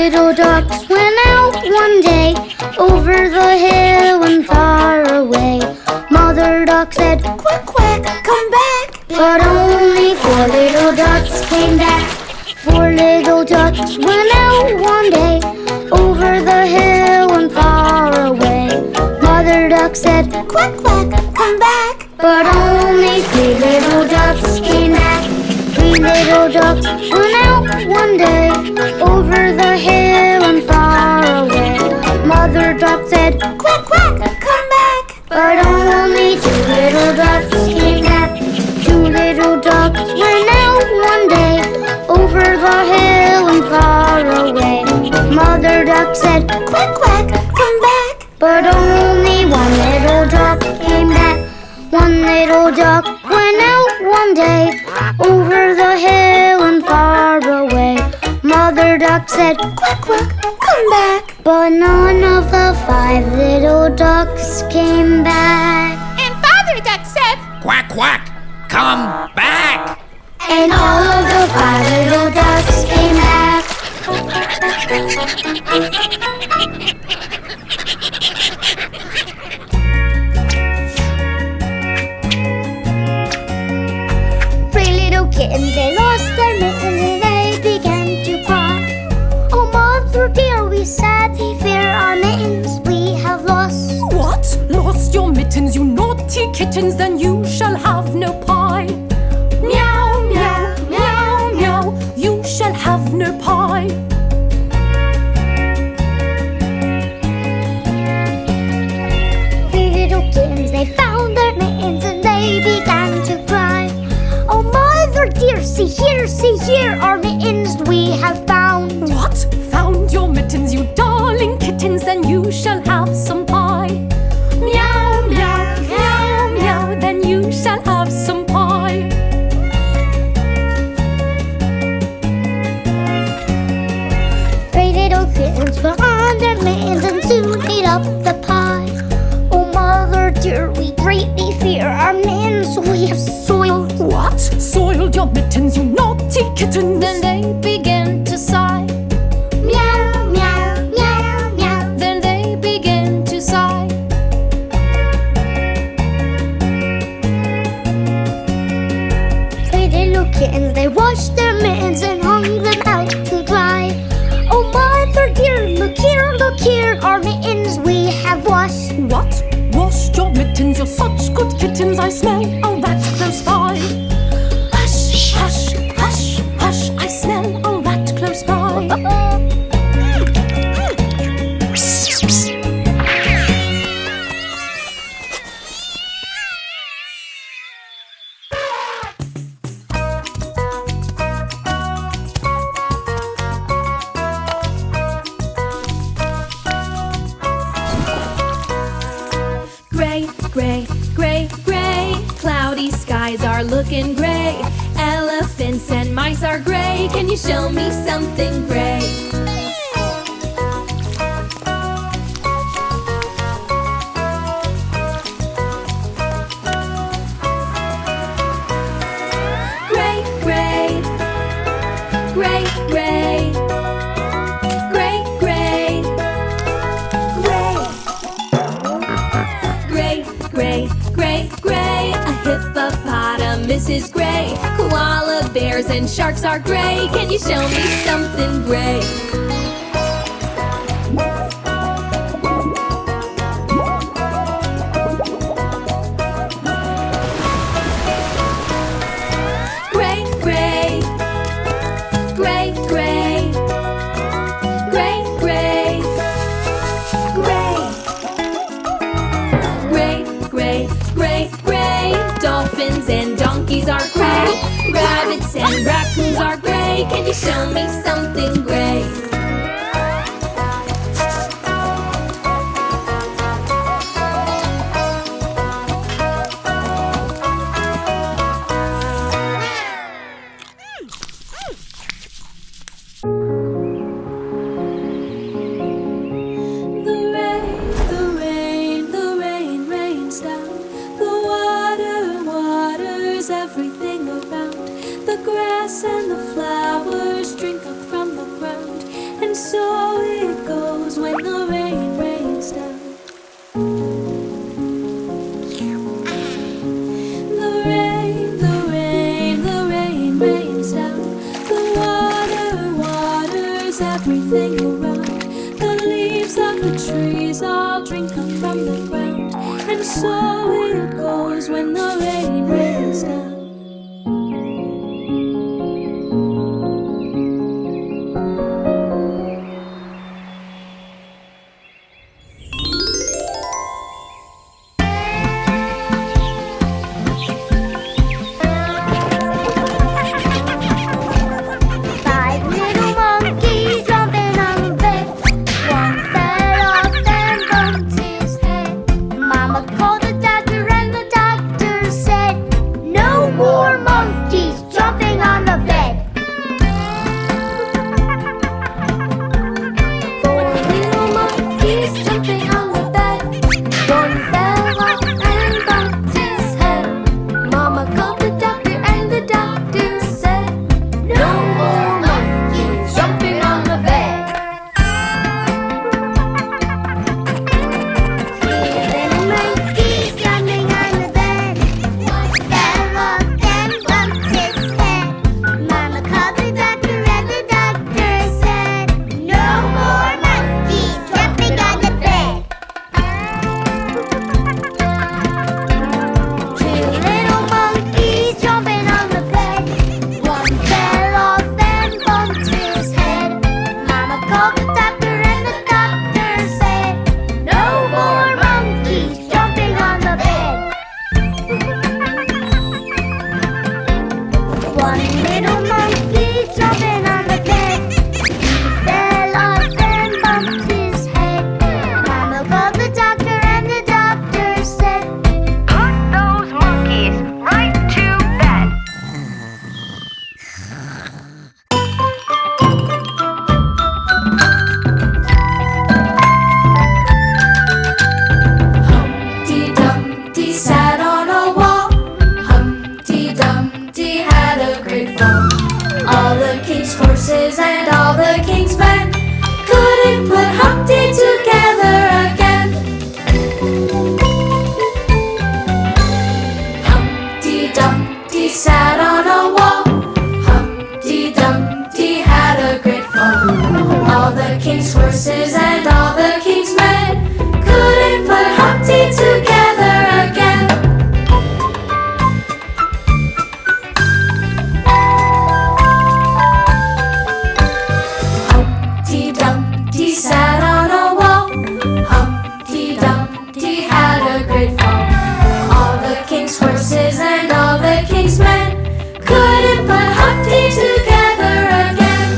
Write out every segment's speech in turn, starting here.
little ducks went out one day over the hill and far away. Mother duck said, "Quack, quack, come back." But only 4 little ducks came back. 4 little ducks went out one day over the hill and far away. Mother duck said, "Quack, quack, come back." But only 3 little ducks came back. 3 little ducks went out one day over the hill and far away. Mother duck said, "Quack, quack, come back." But only 2 little ducks came back. 2 little ducks went out one day over the hill and far away. Mother duck said, "Quack, quack, come back." But only 1 little duck came back. 1 little duck went out one day over the hill and far away. Mother duck said, "Quack, quack, come back." But none of the 5 little ducks came back. And Father duck said, "Quack, quack, come back." And all of the 5 little ducks came back. 3 little kittens, they lost their mittens and they began to cry. "Oh, mother dear," we said, "we fear our mittens we have lost." What? Lost your mittens, you naughty kittens? Then you shall have no pie. Meow, meow, meow, meow, you shall have no pie. 3 little kittens, they found their mittens and they began to cry. "Oh, mother dear, see here, our mittens we have found." What? Found your mittens, you darling kittens? Then you shall have some pie. Meow, meow, meow, meow, then you shall have some pie. 3 little kittens put on their mittens and soon ate up the pie. "Oh, mother dear, we greatly fear our mittens we have soiled." What? Soiled your mittens, you naughty kittens? Then they began to sigh. Meow, meow, meow, meow. Then they began to sigh. 3 little kittens, they washed their mittens and hung them out to dry. "Oh, mother dear, look here, our mittens we have washed." What? Washed your mittens, you're such good kittens. I smell a rat close by. Hush, hush, hush, hush, I smell a rat close by. Gray, gray, gray, gray. Cloudy skies are looking gray. Elephants and mice are gray. Can you show me something gray? Gray, gray, gray, gray. Gray, gray, gray. Gray, gray, gray, gray. A hippopotamus is gray. Koala bears and sharks are gray. Can you show me something gray? Gray, gray, gray, gray. Gray, gray, gray. Gray, gray, gray, gray. Dolphins and donkeys are gray. Rabbits and raccoons are gray. Can you show me something gray? so it goes when the rain rains down. Five little monkeys jumping on the bed. One fell off and bumped his head. Mama called the doctor and the doctor said, no more monkeys jumping on the bed. Four little monkeys jumping on the bed. One fell off and bumped his head. Mama called the doctor and the doctor said, no more monkeys jumping on the bed. Three little monkeys jumping on the bed. One fell off and bumped his head. Mama called the doctor and the doctor said, no more monkeys jumping on the bed. Two little monkeys jumping on the bed. One fell off and bumped his head. Mama called the doctor and the doctor said, no more monkeys jumping on the bed. One little monkey jumping on the bed. He fell off and bumped his head. Mama called the doctor and the doctor said, Put those monkeys right to bed. Humpty Dumpty sat on a wall. Humpty Dumpty had a great fall. All the king's horses and all the king's men couldn't put Humpty together again. Humpty Dumpty sat on a wall. Humpty Dumpty had a great fall. All the king's horses and all the king's men couldn't put Humpty together again. Humpty Dumpty sat on a wall. Humpty Dumpty had a great fall. All the king's horses and all the king's men couldn't put Humpty together again.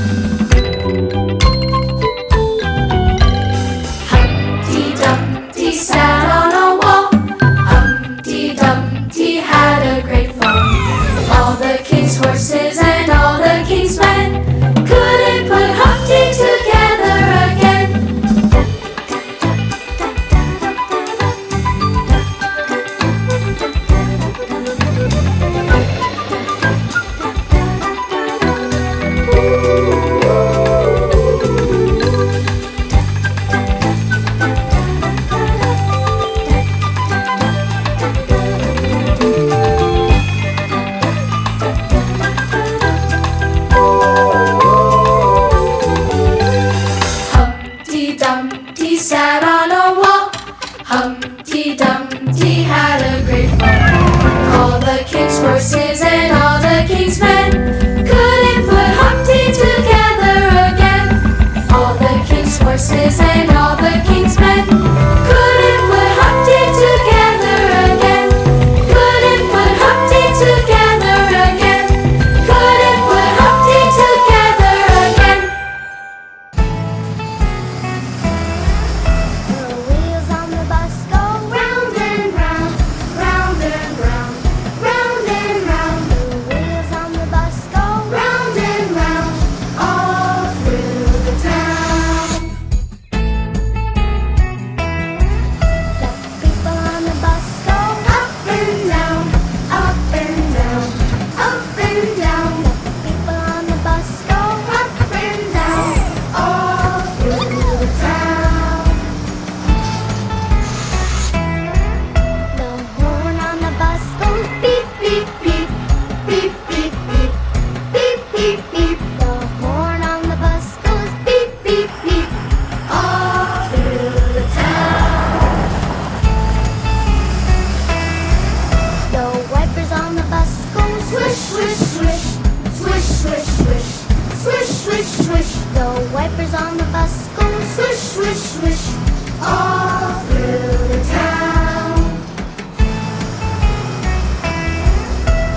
Humpty Dumpty sat on a wall. Humpty Dumpty had a great fall. All the king's horses and all the king's men couldn't put Humpty together again. diapers on the bus go swish, swish, swish, all through the town.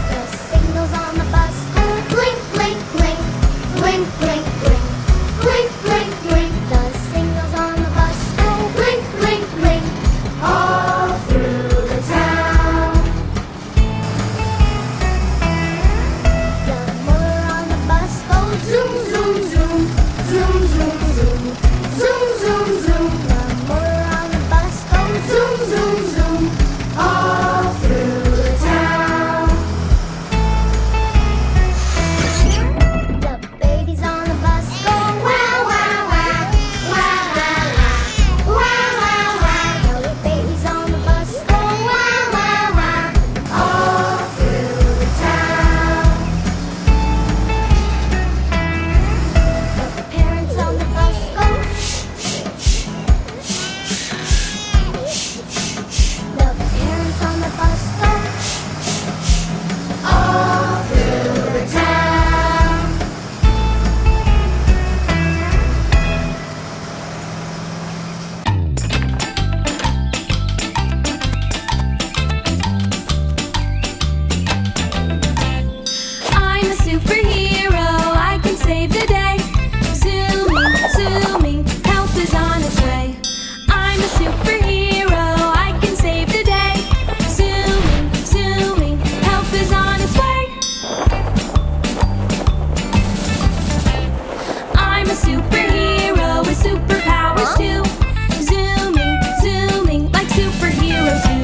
The signals on the bus go blink, blink, blink, blink, blink, blink, blink, blink, blink. The signals on the bus go blink, blink, blink, all through the town. The motor on the bus goes zoom, zoom, zoom, zoom, zoom, zoom, zoom, zoom, zoom. The motor on the bus goes zoom, zoom, zoom, all through the town. The babies on the bus go wow, wow, wow, wow, wow, wow, wow, wow, wow. The babies on the bus go wow, wow, wow, all through the town. The parents on the bus go shh, shh, shh, shh, shh, shh. The parents on the bus go shh, shh, shh, all through the town. I'm a superhero, I can save the day. Zooming, zooming, help is on its way. I'm a superhero, I can save the day. Zooming, zooming, help is on its way. I'm a superhero with superpowers too. Zooming, zooming, like superheroes do.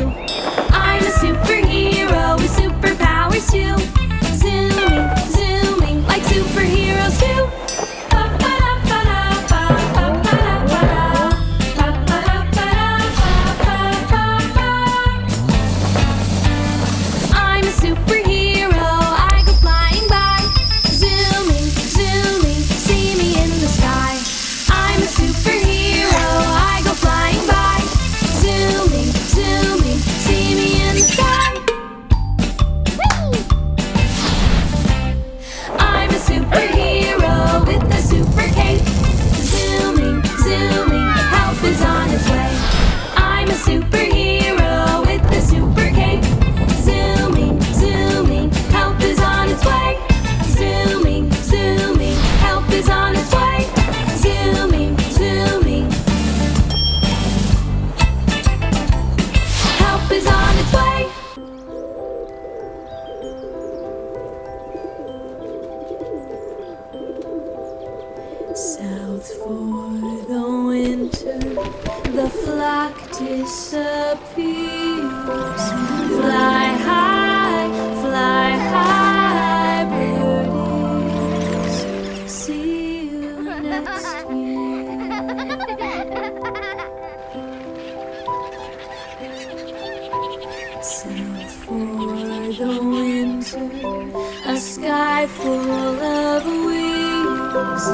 I'm a superhero with superpowers too. Zooming, zooming, like superheroes do. I'm a superhero, I go flying by. Zooming, zooming, see me in the sky. I'm a superhero, I go flying by. Zooming, zooming, see me in the sky. I'm a superhero with a super cape. Zooming, zooming, help is on its way. I'm a superhero with a super cape. Zooming, zooming, help is on its way. Zooming, zooming, help is on its way. Zooming, zooming, help is on its way. South for the winter, the flock disappears. Fly high, birdies. See you next year. South for the winter, a sky full of wings.